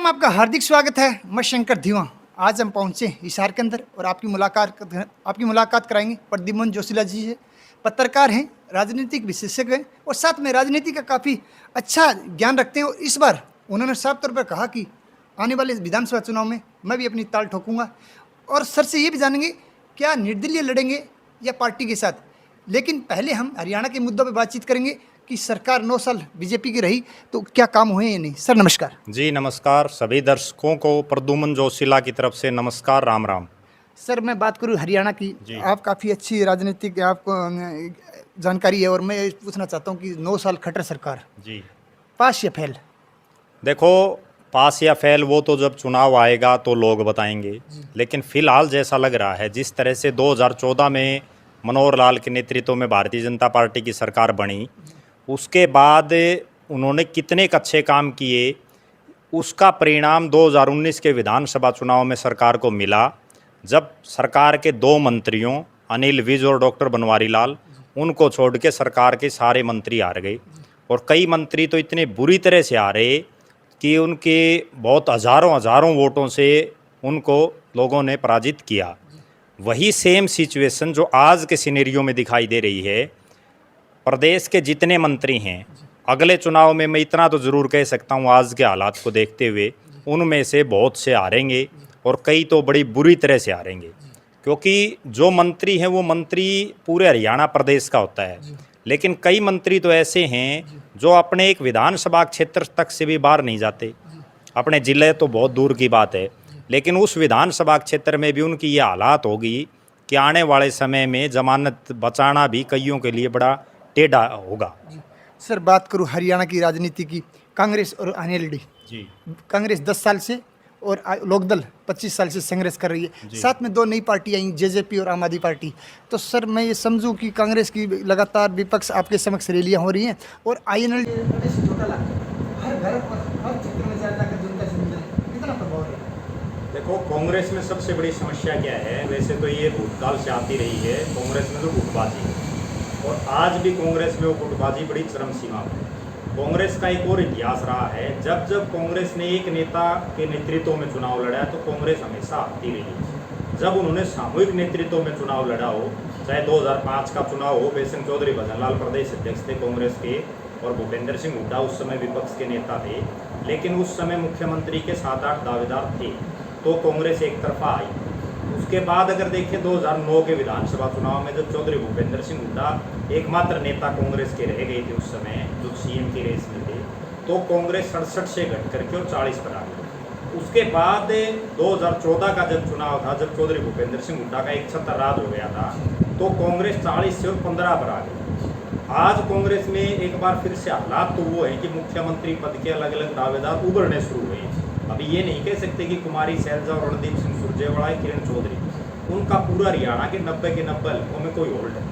में आपका हार्दिक स्वागत है। मैं शंकर धीवा। आज हम पहुंचे हिसार के अंदर और आपकी मुलाकात कराएंगे प्रद्युमन जोशीला जी से। पत्रकार हैं, राजनीतिक विशेषज्ञ हैं और साथ में राजनीति का काफ़ी अच्छा ज्ञान रखते हैं। और इस बार उन्होंने साफ तौर पर कहा कि आने वाले विधानसभा चुनाव में मैं भी अपनी ताल ठोकूंगा। और सर से ये भी जानेंगे क्या निर्दलीय लड़ेंगे या पार्टी के साथ। लेकिन पहले हम हरियाणा के मुद्दों पर बातचीत करेंगे कि सरकार 9 साल बीजेपी की रही तो क्या काम हुए या नहीं। सर नमस्कार। जी नमस्कार। सभी दर्शकों को प्रद्युमन जोशीला की तरफ से नमस्कार, राम राम। सर मैं बात करूं हरियाणा की, जी। आप काफ़ी अच्छी राजनीतिक आपको जानकारी है और मैं ये पूछना चाहता हूं कि 9 साल खट्टर सरकार, जी पास या फेल। देखो, पास या फेल वो तो जब चुनाव आएगा तो लोग बताएंगे, लेकिन फिलहाल जैसा लग रहा है जिस तरह से 2014 में मनोहर लाल के नेतृत्व में भारतीय जनता पार्टी की सरकार बनी, उसके बाद उन्होंने कितने अच्छे काम किए, उसका परिणाम 2019 के विधानसभा चुनाव में सरकार को मिला। जब सरकार के 2 मंत्रियों अनिल विज और डॉक्टर बनवारी लाल, उनको छोड़ के सरकार के सारे मंत्री हार गए और कई मंत्री तो इतने बुरी तरह से हारे कि उनके बहुत हज़ारों वोटों से उनको लोगों ने पराजित किया। वही सेम सिचुएशन जो आज के सिनेरियो में दिखाई दे रही है। प्रदेश के जितने मंत्री हैं, अगले चुनाव में मैं इतना तो ज़रूर कह सकता हूँ, आज के हालात को देखते हुए उनमें से बहुत से हारेंगे और कई तो बड़ी बुरी तरह से हारेंगे, क्योंकि जो मंत्री हैं वो मंत्री पूरे हरियाणा प्रदेश का होता है, लेकिन कई मंत्री तो ऐसे हैं जो अपने एक विधानसभा क्षेत्र तक से भी बाहर नहीं जाते। अपने ज़िले तो बहुत दूर की बात है, लेकिन उस विधानसभा क्षेत्र में भी उनकी ये हालात होगी कि आने वाले समय में जमानत बचाना भी कईयों के लिए बड़ा टेढ़ा होगा। सर बात करूं हरियाणा की राजनीति की, कांग्रेस और एनएलडी। जी कांग्रेस 10 साल से और लोकदल 25 साल से संघर्ष कर रही है। साथ में 2 नई पार्टी आई, जेजेपी और आम आदमी पार्टी। तो सर मैं ये समझूं कि कांग्रेस की लगातार विपक्ष आपके समक्ष रैलियां हो रही हैं और आईएनएलडी हर घर पर हर क्षेत्र में जाकर जनता से मिलने कितना प्रभाव है। देखो, कांग्रेस में सबसे बड़ी समस्या क्या है? वैसे तो ये भूतकाल से आती रही है कांग्रेस में, तो गुटबाजी, और आज भी कांग्रेस में वो गुटबाजी बड़ी चरम सीमा पर है। कांग्रेस का एक और इतिहास रहा है, जब जब कांग्रेस ने एक नेता के नेतृत्व में चुनाव लड़ा है तो कांग्रेस हमेशा आती रही है। जब उन्होंने सामूहिक नेतृत्व में चुनाव लड़ा हो, चाहे 2005 का चुनाव हो, बेसिंग चौधरी भजनलाल प्रदेश अध्यक्ष थे कांग्रेस के और भूपेंद्र सिंह हुड्डा उस समय विपक्ष के नेता थे, लेकिन उस समय मुख्यमंत्री के 7-8 दावेदार थे, तो कांग्रेस एक तरफा आई। उसके बाद अगर देखें 2009 के विधानसभा चुनाव में जब चौधरी भूपेंद्र सिंह हुड्डा एकमात्र नेता कांग्रेस के रह गए थे उस समय, जो सीएम की रेस में थे, तो कांग्रेस 67 से घट करके और 40 पर आ गई। उसके बाद 2014 का जब चुनाव था, जब चौधरी भूपेंद्र सिंह हुड्डा का एक छत्र राज हो गया था, तो कांग्रेस 40 से और 15 पर आ गई। आज कांग्रेस में एक बार फिर से हालात तो वो है कि मुख्यमंत्री पद के अलग अलग दावेदार उभरने शुरू हुए। अभी ये नहीं कह सकते कि कुमारी सैलजा और रणदीप सिंह सुरजेवाला, किरण चौधरी, उनका पूरा हरियाणा के 90 के 90 हल्कों में कोई होल्ड है,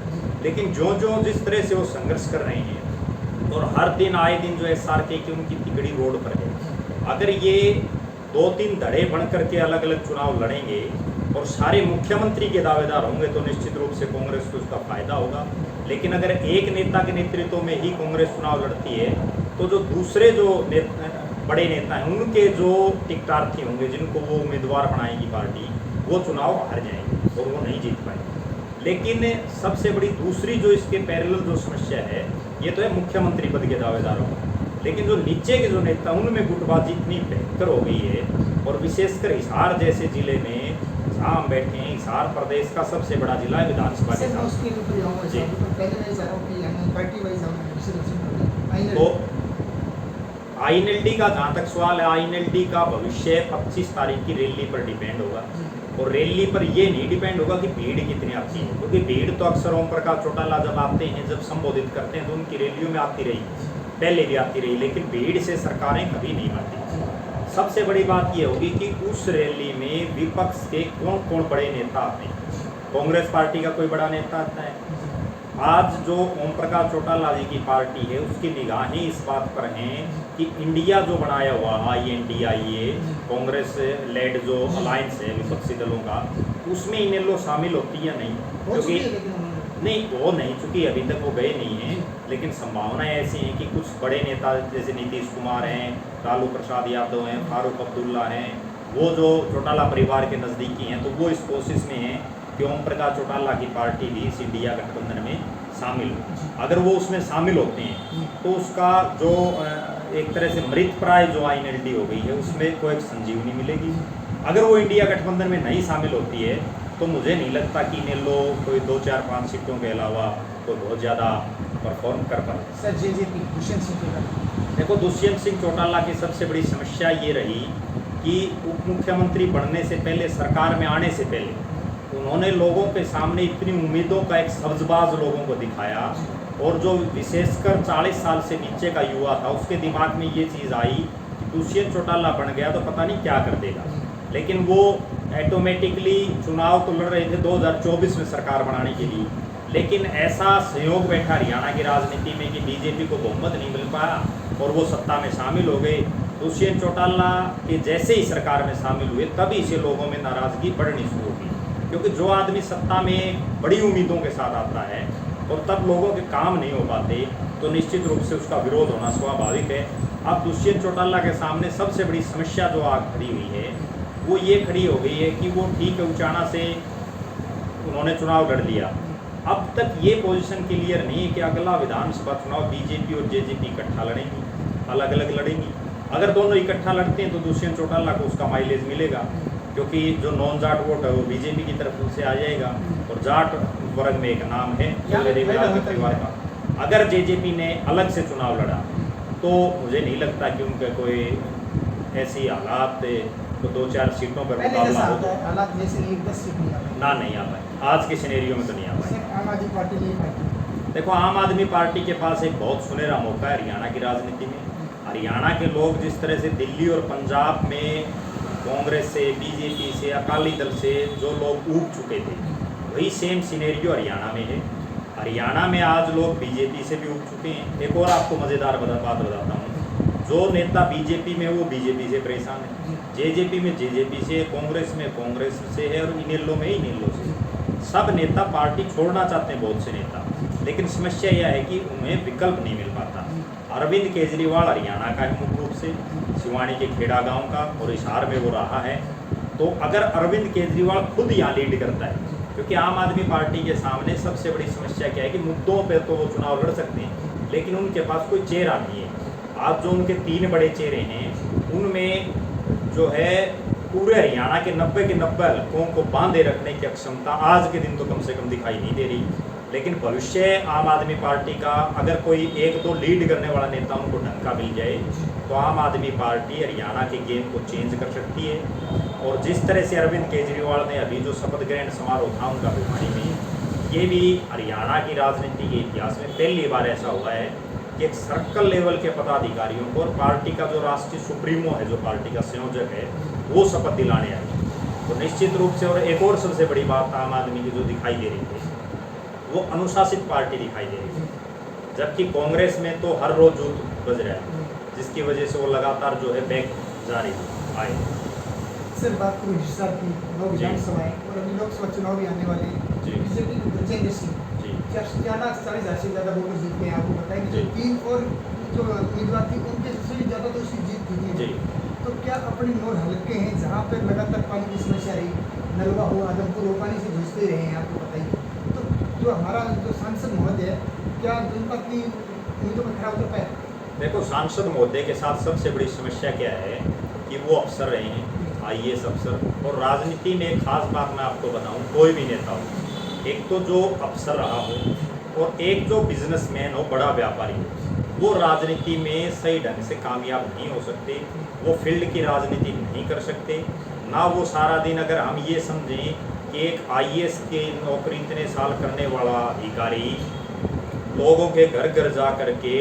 लेकिन जो जिस तरह से वो संघर्ष कर रहे हैं और हर दिन आए दिन जो SRK की उनकी तिगड़ी रोड पर है, अगर ये 2-3 धड़े बन करके अलग अलग चुनाव लड़ेंगे और सारे मुख्यमंत्री के दावेदार होंगे तो निश्चित रूप से कांग्रेस को उसका फायदा होगा। लेकिन अगर एक नेता के नेतृत्व में ही कांग्रेस चुनाव लड़ती है तो जो दूसरे जो बड़े नेता हैं, उनके जो टिकटार्थी होंगे, जिनको वो उम्मीदवार बनाएगी पार्टी, वो चुनाव हार जाएंगे और वो नहीं जीत पाएंगे। लेकिन सबसे बड़ी दूसरी जो इसके पैरेलल जो समस्या है, ये तो है मुख्यमंत्री पद के दावेदारों में, लेकिन जो नीचे के जो नेता, उनमें गुटबाजी इतनी भयंकर हो गई है। और विशेषकर हिसार जैसे जिले में जहाँ हम बैठे हैं, हिसार प्रदेश का सबसे बड़ा जिला है विधानसभा के साथ। तो आईएनएलडी का जहाँ तक सवाल है, आईएनएलडी का भविष्य 25 तारीख की रैली पर डिपेंड होगा। और रैली पर ये नहीं डिपेंड होगा कि भीड़ कितनी आती है, क्योंकि भीड़ तो अक्सर ओम प्रकाश चौटाला जब आते हैं, जब संबोधित करते हैं, तो उनकी रैलियों में आती रही, पहले भी आती रही, लेकिन भीड़ से सरकारें कभी नहीं आती। सबसे बड़ी बात ये होगी कि उस रैली में विपक्ष के कौन कौन बड़े नेता आते हैं। कांग्रेस पार्टी का कोई बड़ा नेता आता है? आज जो ओम प्रकाश चौटाला जी की पार्टी है, उसकी निगाहें इस बात पर हैं कि इंडिया जो बनाया हुआ INDIA, कांग्रेस लेड जो अलायंस है विपक्षी दलों का, उसमें इनेलो शामिल होती है नहीं, क्योंकि नहीं, वो नहीं, चूंकि अभी तक वो गए नहीं हैं, लेकिन संभावनाएं ऐसी हैं कि कुछ बड़े नेता जैसे नीतीश कुमार हैं, लालू प्रसाद यादव हैं, फारूक अब्दुल्ला हैं, वो जो चौटाला परिवार के नज़दीकी हैं, तो वो इस कोशिश में हैं कि ओम प्रकाश चौटाला की पार्टी भी इस इंडिया गठबंधन में शामिल हो। अगर वो उसमें शामिल होते हैं तो उसका जो एक तरह से मृत प्राय जो INLD हो गई है उसमें कोई एक संजीवनी मिलेगी। अगर वो इंडिया गठबंधन में नहीं शामिल होती है तो मुझे नहीं लगता कि इनेलो कोई 2, 4, 5 सीटों के अलावा कोई बहुत ज़्यादा परफॉर्म कर पाए। सर JJP दुष्यंत सिंह चौटाला, देखो, दुष्यंत सिंह चौटाला की सबसे बड़ी समस्या ये रही कि उप मुख्यमंत्री बनने से पहले, सरकार में आने से पहले उन्होंने लोगों के सामने इतनी उम्मीदों का एक सब्जबाज लोगों को दिखाया, और जो विशेषकर 40 साल से नीचे का युवा था उसके दिमाग में ये चीज़ आई कि दुष्यंत चौटाला बन गया तो पता नहीं क्या कर देगा। लेकिन वो ऑटोमेटिकली चुनाव तो लड़ रहे थे 2024 में सरकार बनाने के लिए, लेकिन ऐसा संयोग बैठा हरियाणा की राजनीति में कि बीजेपी को बहुमत नहीं मिल पाया और वो सत्ता में शामिल हो गए। दुष्यंत चौटाला के जैसे ही सरकार में शामिल हुए तभी से लोगों में नाराज़गी बढ़नी शुरू होगी, क्योंकि जो आदमी सत्ता में बड़ी उम्मीदों के साथ आता है और तब लोगों के काम नहीं हो पाते तो निश्चित रूप से उसका विरोध होना स्वाभाविक है। अब दुष्यंत चौटाला के सामने सबसे बड़ी समस्या जो आ खड़ी हुई है वो ये खड़ी हो गई है कि वो ठीक है, उचाना से उन्होंने चुनाव लड़ लिया, अब तक ये पोजीशन क्लियर नहीं है कि अगला विधानसभा चुनाव बीजेपी और जेजेपी इकट्ठा लड़ेंगी, अलग अलग लड़ेंगी। अगर दोनों इकट्ठा लड़ते हैं तो दुष्यंत चौटाला को उसका माइलेज मिलेगा, क्योंकि जो नॉन जाट वोट है वो बीजेपी की तरफ से आ जाएगा, और जाट वर्ग में एक नाम है परिवार का। अगर जेजेपी ने अलग से चुनाव लड़ा तो मुझे नहीं लगता कि उनके कोई ऐसी हालात तो 2-4 सीटों पर मुकाबला हो, हालात जैसे 1-10 सीट नहीं आ पाए ना नहीं आ पाए, आज के सिनेरियो में तो नहीं आ पाए। आम आदमी पार्टी नहीं पाई। देखो, आम आदमी पार्टी के पास एक बहुत सुनहरा मौका है हरियाणा की राजनीति में। हरियाणा के लोग जिस तरह से दिल्ली और पंजाब में कांग्रेस से, बीजेपी से, अकाली दल से जो लोग ऊब चुके थे, वही सेम सिनेरियो हरियाणा में है। हरियाणा में आज लोग बीजेपी से भी ऊब चुके हैं। एक और आपको मज़ेदार बात बताता हूँ, जो नेता बीजेपी में वो बीजेपी से परेशान है, जेजेपी में जेजेपी से, कांग्रेस में कांग्रेस से है, और इनेलो में इनेलो से। सब नेता पार्टी छोड़ना चाहते हैं, बहुत से नेता, लेकिन समस्या यह है कि उन्हें विकल्प नहीं मिल पाता। अरविंद केजरीवाल हरियाणा का है मुख्य रूप से, सिवानी के खेड़ा गांव का, और हिसार में वो रहा है। तो अगर अरविंद केजरीवाल खुद यहाँ लीड करता है, क्योंकि आम आदमी पार्टी के सामने सबसे बड़ी समस्या क्या है कि मुद्दों पे तो वो चुनाव लड़ सकते हैं, लेकिन उनके पास कोई चेहरा नहीं है। आज जो उनके 3 बड़े चेहरे हैं उनमें जो है पूरे हरियाणा के 90 के 90 हलकों को बांधे रखने की क्षमता आज के दिन तो कम से कम दिखाई नहीं दे रही। लेकिन भविष्य आम आदमी पार्टी का, अगर कोई 1-2 लीड करने वाला नेता उनको ढंग का मिल जाए तो आम आदमी पार्टी हरियाणा के गेम को चेंज कर सकती है। और जिस तरह से अरविंद केजरीवाल ने अभी जो शपथ ग्रहण समारोह था उनका भिवानी में, ये भी हरियाणा की राजनीति के इतिहास में पहली बार ऐसा हुआ है कि एक सर्कल लेवल के पदाधिकारियों को और पार्टी का जो राष्ट्रीय सुप्रीमो है, जो पार्टी का संयोजक है, वो शपथ दिलाने आई। तो निश्चित रूप से, और एक और सबसे बड़ी बात आम आदमी की जो दिखाई दे रही थी, वो अनुशासित पार्टी दिखाई दे रही थी, जबकि कांग्रेस में तो हर रोज जूत बज रहा है, जिसकी वजह से वो लगातार जो है बैक जा रही आए। सर बात करूँ हिसार की, 9 विधानसभाएं और अभी लोकसभा चुनाव भी आने वाले हैं। जी। बीजेपी के ब्रजेंद्र सिंह जी 40,000 से ज़्यादा वोटर जीत गए हैं। आपको बताएंगे जो 3 और जो उम्मीदवार थी उनके से भी ज़्यादा तो उसकी जीत की जी। है। तो क्या अपने 9 हल्के हैं जहाँ पर लगातार पानी की समस्या रही, नलवा हो, आदमपुर हो, पानी से जूझते रहे हैं, आपको बताइए। तो जो हमारा जो सांसद महोदय है, क्या जनता की उम्मीदों में खरा उतर पाया? देखो, सांसद महोदय के साथ सबसे बड़ी समस्या क्या है कि वो अफसर रहे हैं, IAS अफसर। और राजनीति में एक खास बात मैं आपको बताऊं, कोई भी नेता हो, एक तो जो अफसर रहा हो और एक जो बिजनेसमैन हो, बड़ा व्यापारी हो, वो राजनीति में सही ढंग से कामयाब नहीं हो सकते। वो फील्ड की राजनीति नहीं कर सकते ना। वो सारा दिन, अगर हम ये समझें कि एक IAS की नौकरी इतने साल करने वाला अधिकारी लोगों के घर घर जा करके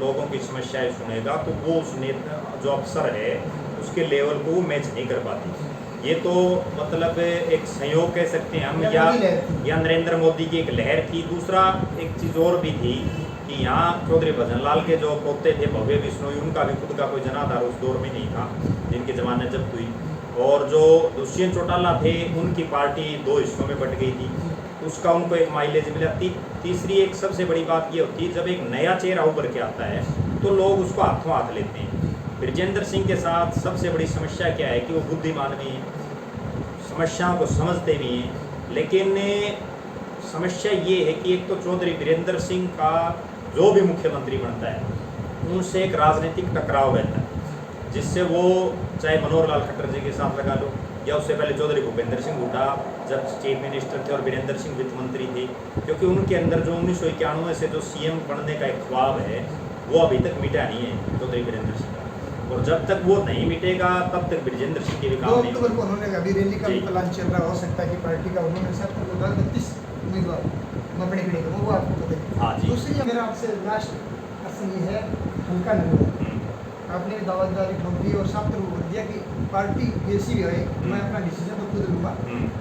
लोगों की समस्याएं सुनेगा, तो वो उस नेता जो अफसर है उसके लेवल को वो मैच नहीं कर पाती। ये तो मतलब एक संयोग कह सकते हैं हम, या नरेंद्र मोदी की एक लहर थी। दूसरा एक चीज़ और भी थी कि यहाँ चौधरी भजनलाल के जो पोते थे भव्य बिश्नोई, उनका भी खुद का कोई जनाधार उस दौर में नहीं था जिनके ज़माने जब्त हुई। और जो दुष्यंत चौटाला थे, उनकी पार्टी 2 हिस्सों में बट गई थी। उसका उनको एक माइलेज मिला। तीसरी एक सबसे बड़ी बात ये होती है, जब एक नया चेहरा उभर के आता है तो लोग उसको हाथों हाथ लेते हैं। ब्रजेंद्र सिंह के साथ सबसे बड़ी समस्या क्या है कि वो बुद्धिमान भी हैं, समस्याओं को समझते भी हैं, लेकिन समस्या ये है कि एक तो चौधरी वीरेंद्र सिंह का जो भी मुख्यमंत्री बनता है उनसे एक राजनीतिक टकराव रहता है, जिससे वो चाहे मनोहर लाल खट्टर जी के साथ लगा लो, या उससे पहले चौधरी भूपेंद्र सिंह हुड्डा जब चीफ मिनिस्टर थे और वीरेंद्र सिंह वित्त मंत्री थे, क्योंकि उनके अंदर जो 1991 से जो सीएम बनने का एक ख्वाब है वो अभी तक मिटा नहीं है चौधरी वीरेंद्र सिंह का, और जब तक वो नहीं मिटेगा तब तक ब्रजेंद्र सिंह के भी 2 काम नहीं अक्टूबर को उन्होंने अभी रैली का जी। प्लान चल रहा हो सकता है कि पार्टी का उन्होंने साथ 32 उम्मीदवार अपने खड़े करें, वो आपको पता है। हाँ जी। दूसरी मेरा आपसे लास्ट क्वेश्चन ये है, हल्का नंबर आपने दावेदारी ठोक दी और साफ तरह बोल दिया कि पार्टी जैसी भी है मैं अपना डिसीजन तो खुद लूँगा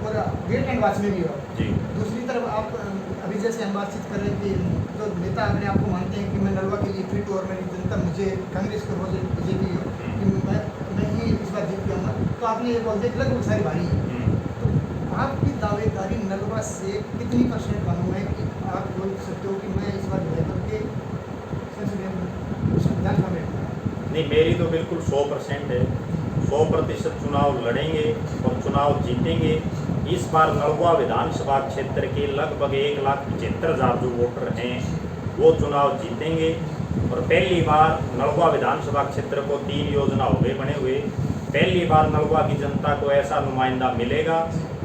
और वेट एंड वॉच में भी हो। जी। दूसरी तरफ आप अभी जैसे हम बातचीत कर रहे हैं कि जो नेता अपने आप को मानते हैं कि मैं नलवा के लिए फिट हूँ और मेरी जनता मुझे कांग्रेस को रोज बीजेपी हो कि मैं ही इस बार जीत के आऊँगा, तो आपने ये बोल दिया लगभग सारी भारी है, तो आपकी दावेदारी नलवा से कितनी % मालूम है कि आप बोल सकते हो कि मैं इस बार विधायक करके संविधान में बैठूँगा? नहीं, मेरी तो बिल्कुल 100% है, 100% चुनाव लड़ेंगे और चुनाव जीतेंगे। इस बार नलवा विधानसभा क्षेत्र के लगभग 1,75,000 जो वोटर हैं वो चुनाव जीतेंगे, और पहली बार नलवा विधानसभा क्षेत्र को 3 योजना हो गए बने हुए। पहली बार नलवा की जनता को ऐसा नुमाइंदा मिलेगा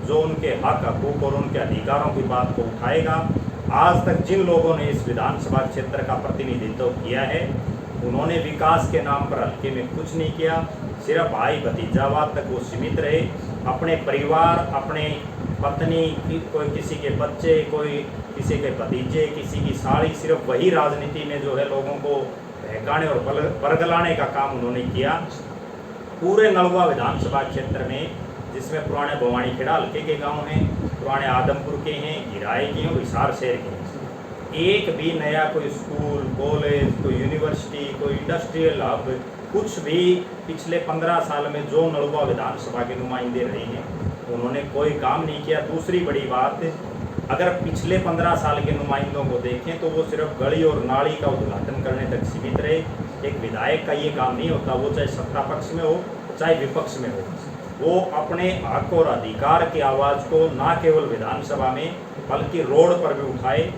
जो उनके हक हकूक और उनके अधिकारों की बात को उठाएगा। आज तक जिन लोगों ने इस विधानसभा क्षेत्र का प्रतिनिधित्व किया है उन्होंने विकास के नाम पर हल्के में कुछ नहीं किया, सिर्फ भाई भतीजावाद तक वो सीमित रहे। अपने परिवार, अपने पत्नी, कोई किसी के बच्चे, कोई किसी के भतीजे, किसी की साड़ी, सिर्फ वही राजनीति में जो है लोगों को बहकाने और बरगलाने का काम उन्होंने किया। पूरे नलवा विधानसभा क्षेत्र में, जिसमें पुराने भवानी खेड़ा हल्के के गांव हैं, पुराने आदमपुर के हैं, गिराए के हैं और हिसार शहर के हैं, एक भी नया कोई स्कूल, कॉलेज, कोई यूनिवर्सिटी, कोई इंडस्ट्रियल हब, कुछ भी पिछले 15 साल में जो नलवा विधानसभा के नुमाइंदे रहे हैं उन्होंने कोई काम नहीं किया। दूसरी बड़ी बात, अगर पिछले 15 साल के नुमाइंदों को देखें तो वो सिर्फ गली और नाली का उद्घाटन करने तक सीमित रहे। एक विधायक का ये काम नहीं होता, वो चाहे सत्ता पक्ष में हो चाहे विपक्ष में हो, वो अपने हक और अधिकार की आवाज़ को ना केवल विधानसभा में बल्कि रोड पर भी उठाए,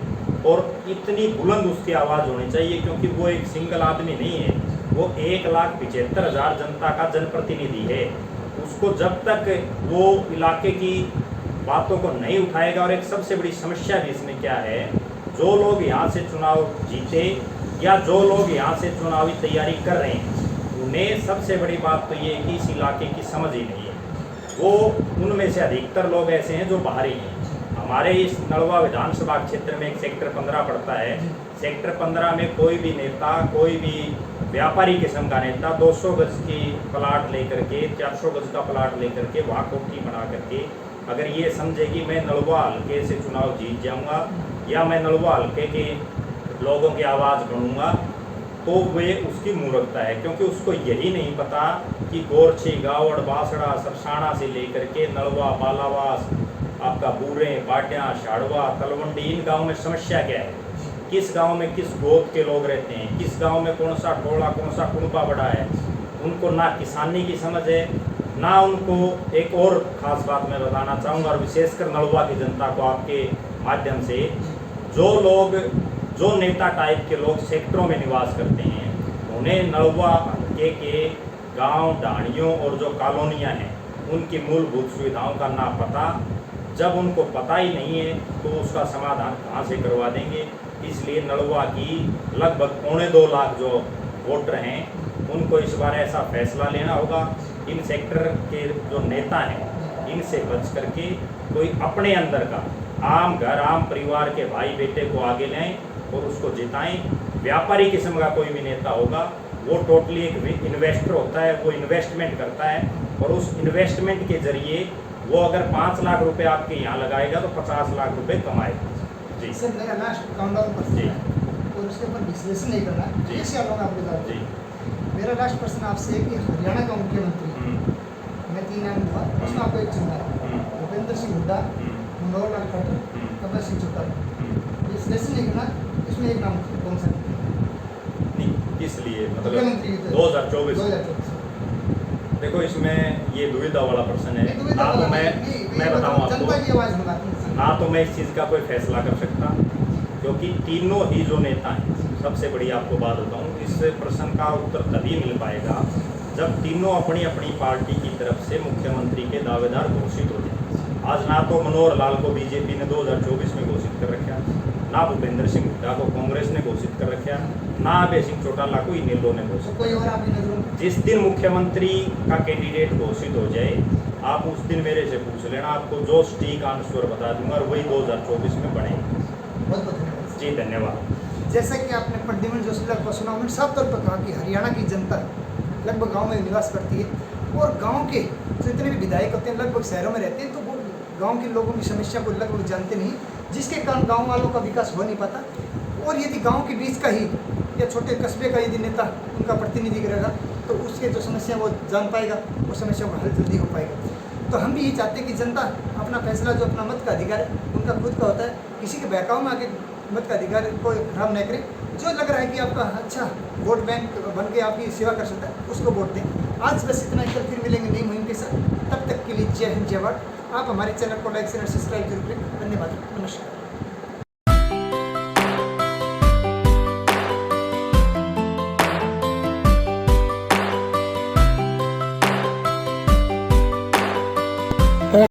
और इतनी बुलंद उसकी आवाज़ होनी चाहिए, क्योंकि वो एक सिंगल आदमी नहीं है, वो 1,75,000 जनता का जनप्रतिनिधि है। उसको जब तक वो इलाके की बातों को नहीं उठाएगा, और एक सबसे बड़ी समस्या भी इसमें क्या है, जो लोग यहाँ से चुनाव जीते या जो लोग यहाँ से चुनावी तैयारी कर रहे हैं उन्हें सबसे बड़ी बात तो ये है कि इस इलाके की समझ ही नहीं है। वो उनमें से अधिकतर लोग ऐसे हैं जो बाहरी हैं। हमारे इस नलवा विधानसभा क्षेत्र में एक सेक्टर 15 पड़ता है। सेक्टर 15 में कोई भी नेता, कोई भी व्यापारी किस्म का नेता 200 गज की प्लाट लेकर के, 400 गज का प्लाट लेकर के वहाँ कोठी बना करके अगर ये समझे कि मैं नलवा हल्के से चुनाव जीत जाऊँगा या मैं नलवा हल्के के लोगों की आवाज़ बनूँगा, तो वे उसकी मूर्खता है, क्योंकि उसको यही नहीं पता कि गोरछी, गावड़, बासड़ा, सरसाना से लेकर के नलवा, बालावास, आपका बूरे, बाटियाँ, शाड़वा, तलवंडी, इन गाँव में समस्या क्या है, किस गांव में किस गोद के लोग रहते हैं, किस गांव में कौन सा टोला, कौन सा कुनबा बड़ा है, उनको ना किसानी की समझ है, ना उनको। एक और ख़ास बात मैं बताना चाहूँगा, और विशेषकर नलवा की जनता को आपके माध्यम से, जो लोग, जो नेता टाइप के लोग सेक्टरों में निवास करते हैं, उन्हें नलवा के गांव, ढाणियों और जो कॉलोनियाँ हैं उनकी मूलभूत सुविधाओं का ना पता। जब उनको पता ही नहीं है तो उसका समाधान कहाँ से करवा देंगे। इसलिए नलवा की लगभग 2.25 लाख जो वोटर हैं उनको इस बार ऐसा फैसला लेना होगा, इन सेक्टर के जो नेता हैं इनसे बच करके कोई अपने अंदर का आम घर, आम परिवार के भाई बेटे को आगे लाएं और उसको जिताएं। व्यापारी किस्म का कोई भी नेता होगा वो टोटली एक इन्वेस्टर होता है, वो इन्वेस्टमेंट करता है, और उस इन्वेस्टमेंट के जरिए वो अगर 5 लाख रुपए आपके यहाँ लगाएगा तो 50 लाख रुपए कमाएगा। जी सर, मेरा लास्ट काउंटडाउन प्रश्न जी। है और उसके ऊपर विश्लेषण नहीं करना, जी। ऐसे आप लोग आपके साथ। जी। मेरा लास्ट प्रश्न आपसे है कि हरियाणा का मुख्यमंत्री, मैं 3 नाम दूंगा, उसमें आपको एक चुनना है, भूपेंद्र सिंह हुड्डा, मनोहर लाल खट्टर, कमल सिंह चौटाला। ये सिलेक्शन एक ना, इसमें एक नाम कौन सा? नहीं, किस लिए मतलब मुख्यमंत्री 2024 देखो इसमें ये दुविधा वाला प्रश्न है ना। तो मैं बताऊं आपको, जनता की आवाज़ लगाते ना तो मैं इस चीज़ का कोई फैसला कर सकता, क्योंकि तीनों ही जो नेता हैं, सबसे बड़ी आपको बात बताऊं, इस प्रश्न का उत्तर तभी मिल पाएगा जब तीनों अपनी अपनी पार्टी की तरफ से मुख्यमंत्री के दावेदार घोषित हो जाए। आज ना तो मनोहर लाल को बीजेपी ने 2024 में घोषित कर रखा, ना भूपेंद्र सिंह हुड्डा को कांग्रेस ने घोषित कर रखा, ना अभय सिंह चौटाला को इनेलो ने घोषित। कोई और आपकी नजरों में? जिस दिन मुख्यमंत्री का कैंडिडेट घोषित हो जाए, आप उस दिन मेरे से पूछ लेना, आपको जो सटीक आंसर बता दूंगा और वही 2024 में बनेगा। बहुत बहुत धन्यवाद जी धन्यवाद। जैसा कि आपने प्रद्युम्न जोशीला को सुना, उन्होंने साफ तौर पर कहा कि हरियाणा की जनता लगभग गांव में निवास करती है और गांव के जितने भी विधायक होते हैं लगभग शहरों में रहते हैं, तो वो गांव के लोगों की समस्या को लगभग जानते नहीं, जिसके कारण गांव वालों का विकास हो नहीं पाता। और यदि गांव के बीच का ही या छोटे कस्बे का यदि नेता उनका प्रतिनिधि करेगा तो उसके जो समस्या वो जान पाएगा और समस्या का हल जल्दी हो पाएगा। तो हम भी यही चाहते हैं कि जनता अपना फैसला, जो अपना मत का अधिकार है उनका खुद का होता है, किसी के बहकाव में आके मत का अधिकार को खराब न करें। जो लग रहा है कि आपका अच्छा वोट बैंक बन के आपकी सेवा कर सकता है उसको वोट दें। आज बस इतना ही, कल फिर मिलेंगे नई मुहिम के साथ। तब तक के लिए जय हिंद जय भारत। आप हमारे चैनल को लाइक शेयर सब्सक्राइब जरूर करें। धन्यवाद, नमस्कार।